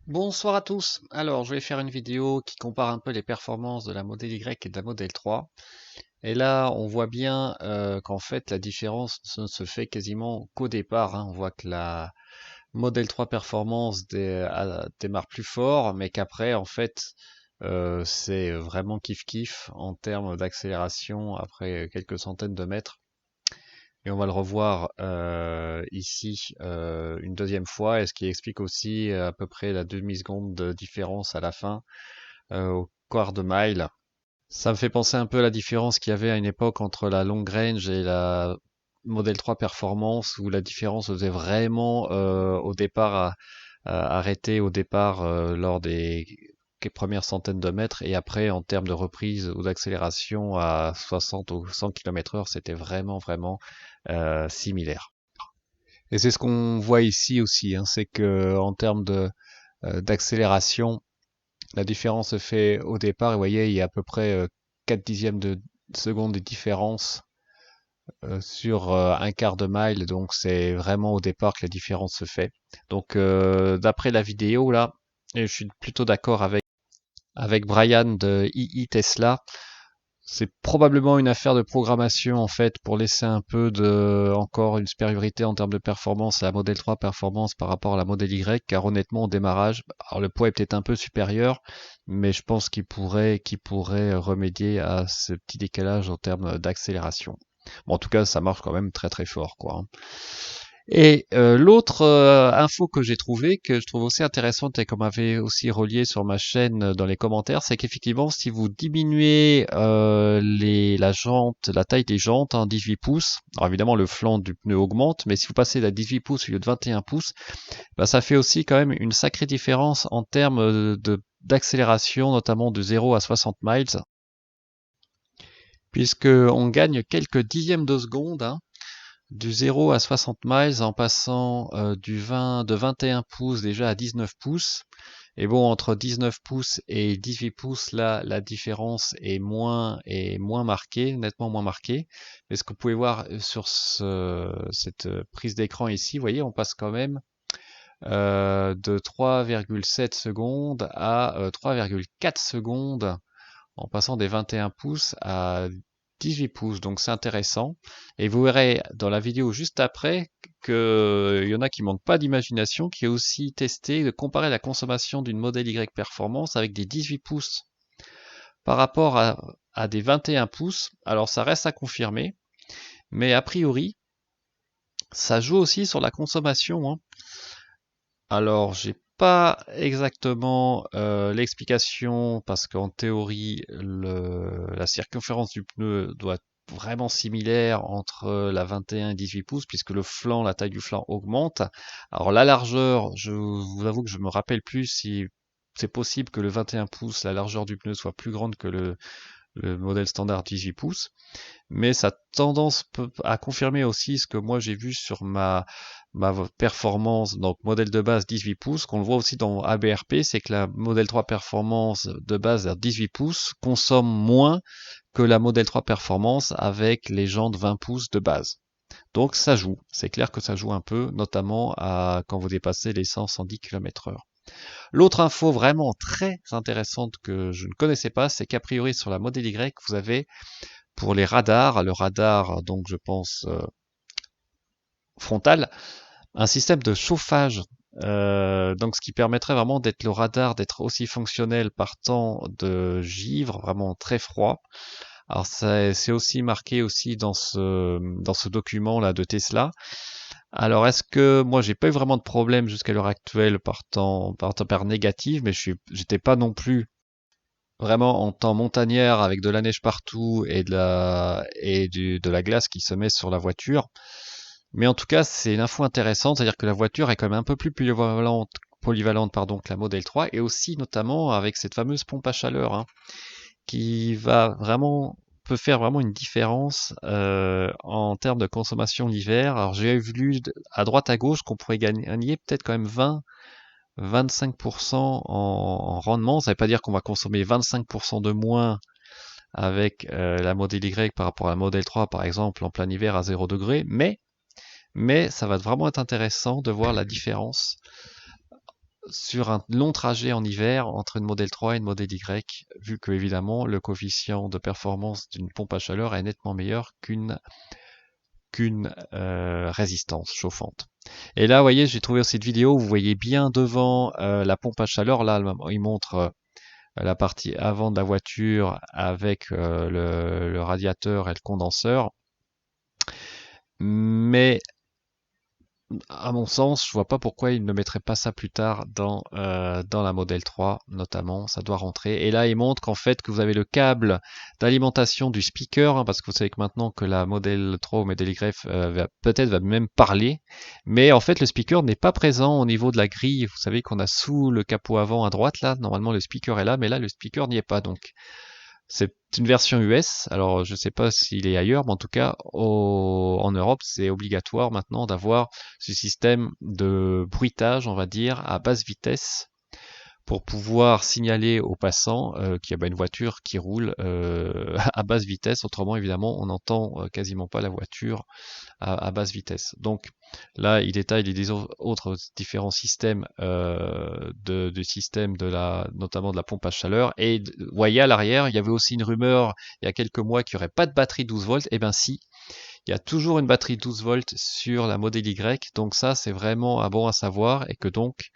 Bonsoir à tous. Alors, je vais faire une vidéo qui compare un peu les performances de la Model Y et de la Model 3. Et là, on voit bien qu'en fait, la différence ne se fait quasiment qu'au départ, hein. On voit que la Model 3 Performance démarre plus fort, mais qu'après, en fait, c'est vraiment kiff-kiff en termes d'accélération après quelques centaines de mètres. Et on va le revoir ici une deuxième fois, et ce qui explique aussi à peu près la demi-seconde de différence à la fin, au quart de mile. Ça me fait penser un peu à la différence qu'il y avait à une époque entre la long range et la Model 3 Performance, où la différence faisait vraiment au départ arrêter au départ lors des premières centaines de mètres, et après en termes de reprise ou d'accélération à 60 ou 100 km/h, c'était vraiment similaire. Et c'est ce qu'on voit ici aussi, hein, c'est que en termes d'accélération, la différence se fait au départ. Et vous voyez, il y a à peu près 4 dixièmes de seconde de différence sur un quart de mile. Donc c'est vraiment au départ que la différence se fait. Donc d'après la vidéo là, et je suis plutôt d'accord avec Brian de II Tesla. C'est probablement une affaire de programmation en fait pour laisser un peu de encore une supériorité en termes de performance à la Model 3 Performance par rapport à la Model Y, car honnêtement au démarrage, alors le poids est peut-être un peu supérieur, mais je pense qu'il pourrait remédier à ce petit décalage en termes d'accélération. Bon, en tout cas, ça marche quand même très fort, quoi, hein. Et l'autre info que j'ai trouvé, que je trouve aussi intéressante et qu'on m'avait aussi relié sur ma chaîne dans les commentaires, c'est qu'effectivement, si vous diminuez la taille des jantes, hein, 18 pouces, alors évidemment le flanc du pneu augmente, mais si vous passez à 18 pouces au lieu de 21 pouces, bah, ça fait aussi quand même une sacrée différence en termes d'accélération, notamment de 0 à 60 miles, puisque on gagne quelques dixièmes de seconde, hein, du 0 à 60 miles en passant de 21 pouces déjà à 19 pouces. Et bon, entre 19 pouces et 18 pouces, là, la différence est moins marquée, nettement moins marquée. Mais ce que vous pouvez voir sur cette prise d'écran ici, vous voyez, on passe quand même de 3,7 secondes à 3,4 secondes en passant des 21 pouces à 18 pouces, donc c'est intéressant. Et vous verrez dans la vidéo juste après qu'il y en a qui manquent pas d'imagination, qui a aussi testé de comparer la consommation d'une Model Y Performance avec des 18 pouces par rapport à des 21 pouces. Alors ça reste à confirmer, mais a priori, ça joue aussi sur la consommation, hein. Alors, j'ai pas exactement l'explication parce qu'en théorie, la circonférence du pneu doit être vraiment similaire entre la 21 et 18 pouces puisque la taille du flanc augmente. Alors la largeur, je vous avoue que je me rappelle plus si c'est possible que le 21 pouces, la largeur du pneu soit plus grande que le modèle standard 18 pouces, mais ça a tendance à confirmer aussi ce que moi j'ai vu sur ma performance, donc modèle de base 18 pouces, qu'on le voit aussi dans ABRP, c'est que la modèle 3 performance de base à 18 pouces consomme moins que la modèle 3 performance avec les jantes 20 pouces de base. Donc ça joue, c'est clair que ça joue un peu, notamment quand vous dépassez les 100-110 km/h. L'autre info vraiment très intéressante que je ne connaissais pas, c'est qu'a priori sur la Model Y, vous avez pour les radars, le radar donc je pense frontal, un système de chauffage. Donc ce qui permettrait vraiment d'être le radar, d'être aussi fonctionnel par temps de givre, vraiment très froid. Alors c'est aussi marqué aussi dans ce document là de Tesla. Alors est-ce que moi j'ai pas eu vraiment de problème jusqu'à l'heure actuelle par température négative, mais j'étais pas non plus vraiment en temps montagnard avec de la neige partout et de la glace qui se met sur la voiture. Mais en tout cas, c'est une info intéressante, c'est-à-dire que la voiture est quand même un peu plus polyvalente pardon, que la Model 3, et aussi notamment avec cette fameuse pompe à chaleur, hein, qui va vraiment peut faire vraiment une différence en termes de consommation l'hiver. Alors j'ai vu à droite à gauche qu'on pourrait gagner peut-être quand même 20-25% en rendement. Ça ne veut pas dire qu'on va consommer 25% de moins avec la Model Y par rapport à la Model 3 par exemple en plein hiver à 0 degré, mais ça va vraiment être intéressant de voir la différence sur un long trajet en hiver entre une Model 3 et une Model Y, vu que évidemment le coefficient de performance d'une pompe à chaleur est nettement meilleur qu'une résistance chauffante. Et là, vous voyez, j'ai trouvé aussi une vidéo où vous voyez bien devant la pompe à chaleur. Là, il montre la partie avant de la voiture avec le radiateur et le condenseur. Mais à mon sens, je vois pas pourquoi ils ne mettraient pas ça plus tard dans la Model 3, notamment, ça doit rentrer. Et là, il montre qu'en fait, que vous avez le câble d'alimentation du speaker, hein, parce que vous savez que maintenant que la Model 3 ou Model Y peut-être va même parler, mais en fait, le speaker n'est pas présent au niveau de la grille. Vous savez qu'on a sous le capot avant à droite, là, normalement le speaker est là, mais là, le speaker n'y est pas, donc. C'est une version US, alors je ne sais pas s'il est ailleurs, mais en tout cas en Europe c'est obligatoire maintenant d'avoir ce système de bruitage, on va dire, à basse vitesse pour pouvoir signaler aux passants qu'il y a une voiture qui roule à basse vitesse. Autrement, évidemment, on n'entend quasiment pas la voiture à basse vitesse. Donc là, il détaille les autres différents systèmes de système notamment de la pompe à chaleur. Et vous voyez à l'arrière, il y avait aussi une rumeur il y a quelques mois qu'il n'y aurait pas de batterie 12 volts. Eh bien si, il y a toujours une batterie 12 volts sur la Model Y. Donc ça, c'est vraiment bon à savoir. Et que donc,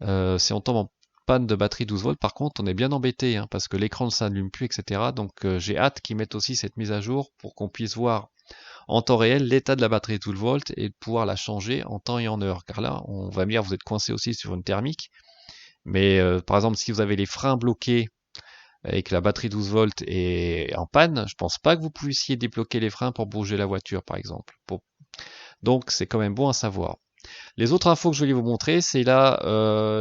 si on tombe en panne de batterie 12 volts, par contre, on est bien embêté hein, parce que l'écran ne s'allume plus, etc. Donc j'ai hâte qu'ils mettent aussi cette mise à jour pour qu'on puisse voir en temps réel l'état de la batterie 12 volts et de pouvoir la changer en temps et en heure. Car là, on va me dire, vous êtes coincé aussi sur une thermique. Mais par exemple, si vous avez les freins bloqués et que la batterie 12 volts est en panne, je pense pas que vous puissiez débloquer les freins pour bouger la voiture, par exemple. Donc, c'est quand même bon à savoir. Les autres infos que je voulais vous montrer, c'est là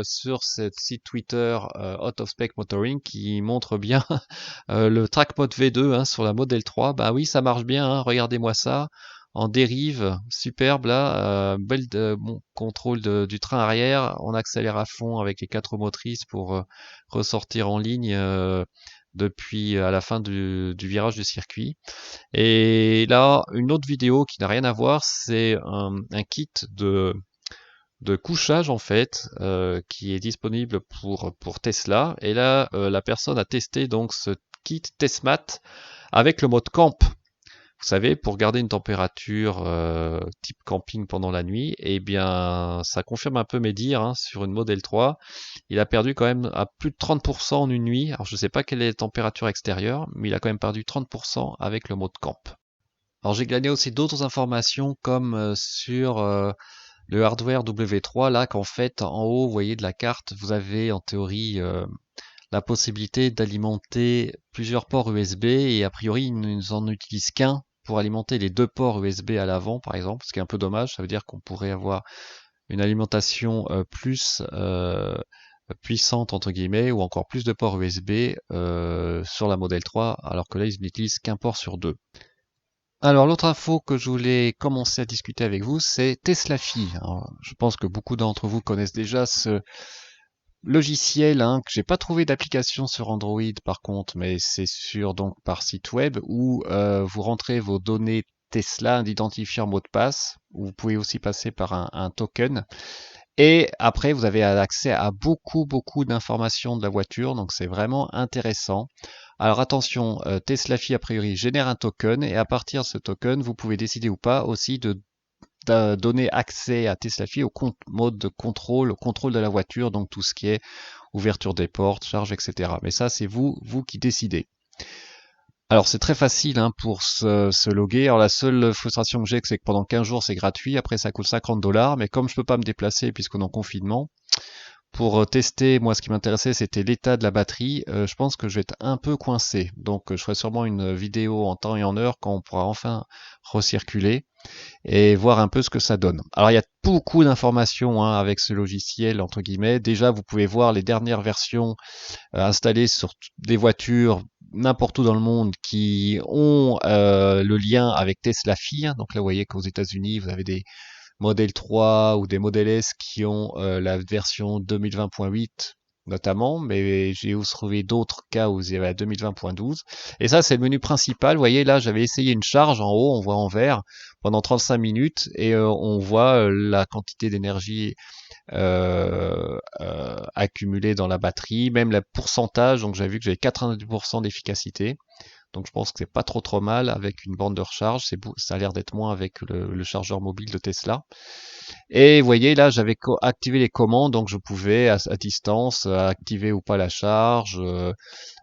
sur cette site Twitter Out of Spec Motoring qui montre bien le Track Mode V2 hein, sur la Model 3. Bah oui, ça marche bien, hein, regardez-moi ça. En dérive, superbe là, bon contrôle du train arrière, on accélère à fond avec les 4 motrices pour ressortir en ligne depuis à la fin du virage du circuit. Et là, une autre vidéo qui n'a rien à voir, c'est un kit de couchage en fait qui est disponible pour Tesla. Et là, la personne a testé donc ce kit Testmat avec le mode camp. Vous savez, pour garder une température type camping pendant la nuit, et bien ça confirme un peu mes dires hein, sur une Model 3. Il a perdu quand même à plus de 30% en une nuit. Alors je ne sais pas quelle est la température extérieure, mais il a quand même perdu 30% avec le mode camp. Alors j'ai glané aussi d'autres informations comme sur le hardware W3, là qu'en fait en haut, vous voyez de la carte, vous avez en théorie la possibilité d'alimenter plusieurs ports USB et a priori ils n'en utilisent qu'un pour alimenter les 2 ports USB à l'avant par exemple, ce qui est un peu dommage, ça veut dire qu'on pourrait avoir une alimentation plus puissante entre guillemets ou encore plus de ports USB sur la Model 3 alors que là ils n'utilisent qu'un port sur 2. Alors l'autre info que je voulais commencer à discuter avec vous, c'est TeslaFi. Alors, je pense que beaucoup d'entre vous connaissent déjà ce logiciel, hein, que j'ai pas trouvé d'application sur Android par contre, mais c'est sur donc par site web où vous rentrez vos données Tesla d'identifiant mot de passe. Où vous pouvez aussi passer par un token. Et après, vous avez accès à beaucoup d'informations de la voiture, donc c'est vraiment intéressant. Alors attention, TeslaFi a priori génère un token et à partir de ce token, vous pouvez décider ou pas aussi de donner accès à TeslaFi au mode de contrôle, au contrôle de la voiture, donc tout ce qui est ouverture des portes, charge, etc. Mais ça, c'est vous qui décidez. Alors c'est très facile hein, pour se loguer. Alors la seule frustration que j'ai, c'est que pendant 15 jours c'est gratuit, après ça coûte $50, mais comme je peux pas me déplacer puisqu'on est en confinement, pour tester, moi ce qui m'intéressait c'était l'état de la batterie, je pense que je vais être un peu coincé. Donc je ferai sûrement une vidéo en temps et en heure quand on pourra enfin recirculer et voir un peu ce que ça donne. Alors il y a beaucoup d'informations hein, avec ce logiciel, entre guillemets. Déjà vous pouvez voir les dernières versions installées sur des voitures n'importe où dans le monde qui ont le lien avec Tesla Fi. Donc là, vous voyez qu'aux États-Unis, vous avez des Model 3 ou des Model S qui ont la version 2020.8 notamment, mais j'ai aussi trouvé d'autres cas où il y avait la 2020.12. Et ça, c'est le menu principal. Vous voyez, là, j'avais essayé une charge en haut, on voit en vert, pendant 35 minutes, et on voit la quantité d'énergie accumulée dans la batterie, même le pourcentage. Donc, j'ai vu que j'avais 90% d'efficacité. Donc je pense que c'est pas trop mal avec une borne de recharge. Ça a l'air d'être moins avec le chargeur mobile de Tesla. Et vous voyez là, j'avais activé les commandes, donc je pouvais à distance activer ou pas la charge,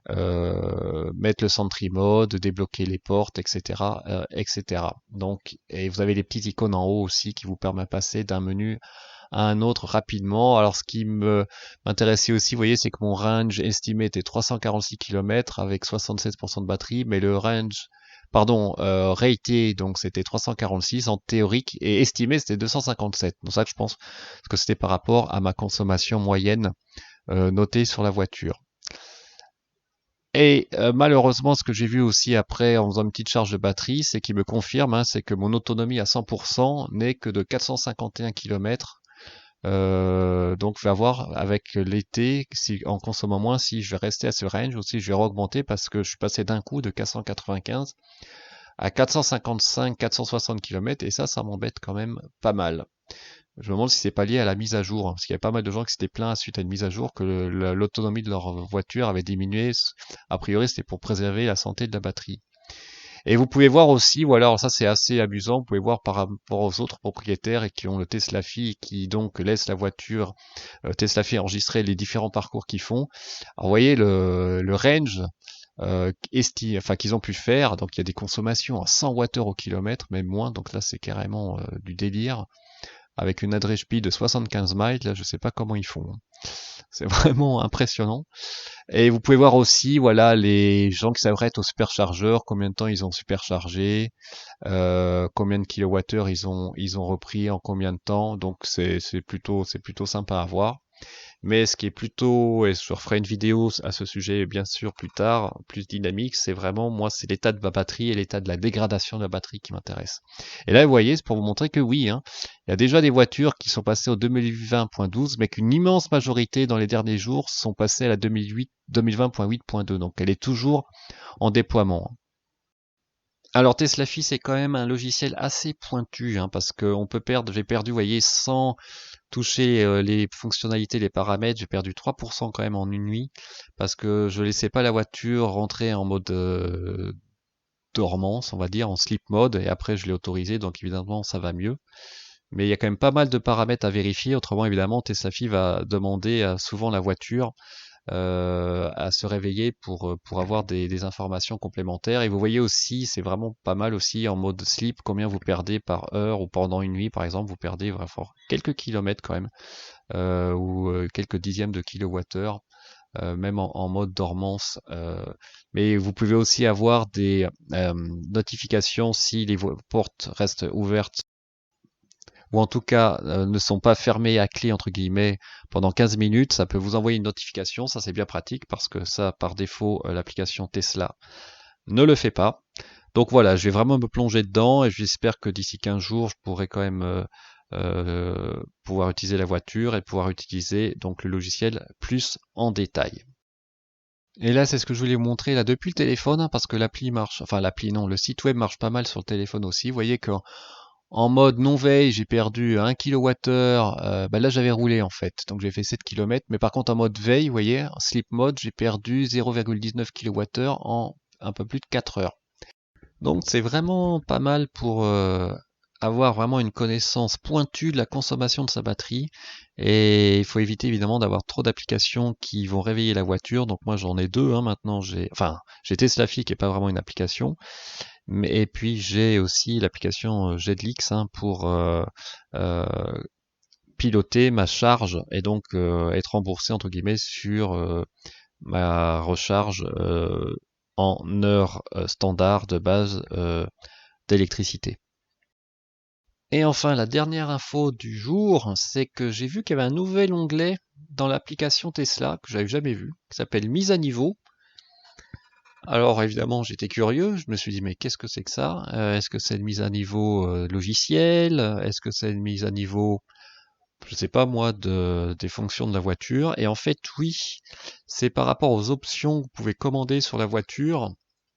mettre le Sentry Mode, débloquer les portes, etc., etc. Donc, et vous avez les petites icônes en haut aussi qui vous permettent de passer d'un menu à un autre rapidement. Alors ce qui m'intéressait aussi, vous voyez, c'est que mon range estimé était 346 km avec 76% de batterie, mais le range, pardon, rated, donc c'était 346 en théorique, et estimé c'était 257. Donc ça, je pense que c'était par rapport à ma consommation moyenne notée sur la voiture. Et malheureusement, ce que j'ai vu aussi après en faisant une petite charge de batterie, c'est qu'il me confirme, hein, c'est que mon autonomie à 100% n'est que de 451 km. Donc, je vais voir avec l'été, si, en consommant moins, si je vais rester à ce range ou si je vais augmenter parce que je suis passé d'un coup de 495 à 455, 460 km et ça m'embête quand même pas mal. Je me demande si c'est pas lié à la mise à jour, hein, parce qu'il y a pas mal de gens qui s'étaient plaints suite à une mise à jour que l'autonomie de leur voiture avait diminué. A priori, c'était pour préserver la santé de la batterie. Et vous pouvez voir aussi, voilà, alors ça c'est assez amusant, vous pouvez voir par rapport aux autres propriétaires et qui ont le Tesla Fi et qui donc laissent la voiture Tesla Fi enregistrer les différents parcours qu'ils font. Alors vous voyez le range enfin qu'ils ont pu faire, donc il y a des consommations à 100 Wh au kilomètre, même moins, donc là c'est carrément du délire avec une average speed de 75 miles, là je sais pas comment ils font. C'est vraiment impressionnant. Et vous pouvez voir aussi, voilà, les gens qui s'arrêtent au superchargeur, combien de temps ils ont superchargé, combien de kilowattheures ils ont repris en combien de temps. Donc c'est plutôt sympa à voir. Mais ce qui est plutôt, et je referai une vidéo à ce sujet bien sûr plus tard, plus dynamique, c'est vraiment, moi, c'est l'état de ma batterie et l'état de la dégradation de la batterie qui m'intéresse. Et là, vous voyez, c'est pour vous montrer que oui, hein, il y a déjà des voitures qui sont passées au 2020.12, mais qu'une immense majorité dans les derniers jours sont passées à la 2020.8.2. Donc elle est toujours en déploiement. Alors Tesla Fi, c'est quand même un logiciel assez pointu, hein, parce qu'on peut perdre, j'ai perdu, vous voyez, 100 toucher les fonctionnalités, les paramètres, j'ai perdu 3% quand même en une nuit parce que je laissais pas la voiture rentrer en mode dormance, on va dire, en sleep mode, et après je l'ai autorisé, donc évidemment ça va mieux. Mais il y a quand même pas mal de paramètres à vérifier, autrement évidemment Teslafi va demander souvent la voiture à se réveiller pour avoir des informations complémentaires. Et vous voyez aussi, c'est vraiment pas mal aussi en mode sleep, combien vous perdez par heure ou pendant une nuit par exemple, vous perdez vraiment quelques kilomètres quand même, ou quelques dixièmes de kilowattheure. Même en mode dormance. Mais vous pouvez aussi avoir des notifications si les portes restent ouvertes ou en tout cas ne sont pas fermées à clé entre guillemets pendant 15 minutes, ça peut vous envoyer une notification, ça c'est bien pratique parce que ça par défaut l'application Tesla ne le fait pas. Donc voilà, je vais vraiment me plonger dedans et j'espère que d'ici 15 jours je pourrai quand même pouvoir utiliser la voiture et pouvoir utiliser donc le logiciel plus en détail. Et là, c'est ce que je voulais vous montrer là depuis le téléphone, hein, parce que l'appli marche, enfin l'appli non, le site web marche pas mal sur le téléphone aussi. Vous voyez qu'en mode non veille, j'ai perdu 1 kWh. Bah là, j'avais roulé en fait, donc j'ai fait 7 km. Mais par contre, en mode veille, vous voyez, en sleep mode, j'ai perdu 0,19 kWh en un peu plus de 4 heures. Donc c'est vraiment pas mal pour avoir vraiment une connaissance pointue de la consommation de sa batterie. Et il faut éviter évidemment d'avoir trop d'applications qui vont réveiller la voiture. Donc moi j'en ai deux hein, maintenant. J'ai Teslafi qui est pas vraiment une application. Et puis j'ai aussi l'application Jedlix hein, pour euh, piloter ma charge et donc être remboursé entre guillemets sur ma recharge en heure standard de base d'électricité. Et enfin, la dernière info du jour, c'est que j'ai vu qu'il y avait un nouvel onglet dans l'application Tesla que j'avais jamais vu, qui s'appelle Mise à niveau. Alors évidemment, j'étais curieux, je me suis dit mais qu'est-ce que c'est que ça? Est-ce que c'est une mise à niveau logicielle? Est-ce que c'est une mise à niveau, je sais pas moi, des fonctions de la voiture? Et en fait, oui, c'est par rapport aux options que vous pouvez commander sur la voiture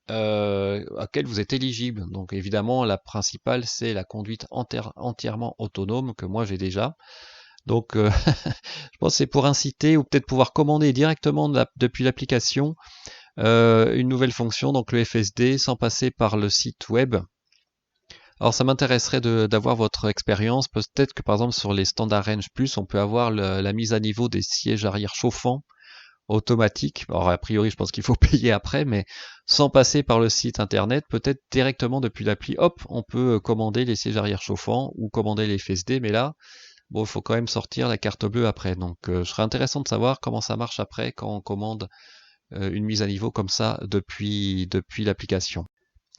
auxquelles vous êtes éligible. Donc évidemment, la principale, c'est la conduite entièrement autonome que moi j'ai déjà. Donc je pense que c'est pour inciter ou peut-être pouvoir commander directement depuis l'application une nouvelle fonction, donc le FSD, sans passer par le site web. Alors ça m'intéresserait d'avoir votre expérience. Peut-être que par exemple sur les Standard Range Plus, on peut avoir la mise à niveau des sièges arrière chauffants automatiques. Alors a priori, je pense qu'il faut payer après, mais sans passer par le site internet, peut-être directement depuis l'appli, hop, on peut commander les sièges arrière chauffants ou commander les FSD. Mais là, bon, il faut quand même sortir la carte bleue après. Donc, je serais intéressant de savoir comment ça marche après quand on commande une mise à niveau comme ça depuis l'application.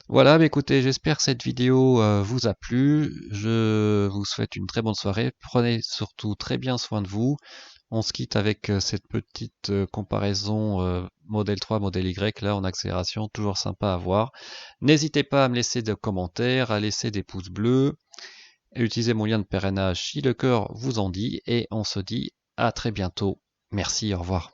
Voilà, bah écoutez, j'espère que cette vidéo vous a plu. Je vous souhaite une très bonne soirée. Prenez surtout très bien soin de vous. On se quitte avec cette petite comparaison modèle 3, modèle Y, là en accélération, toujours sympa à voir. N'hésitez pas à me laisser des commentaires, à laisser des pouces bleus, et utilisez mon lien de parrainage si le cœur vous en dit, et on se dit à très bientôt. Merci, au revoir.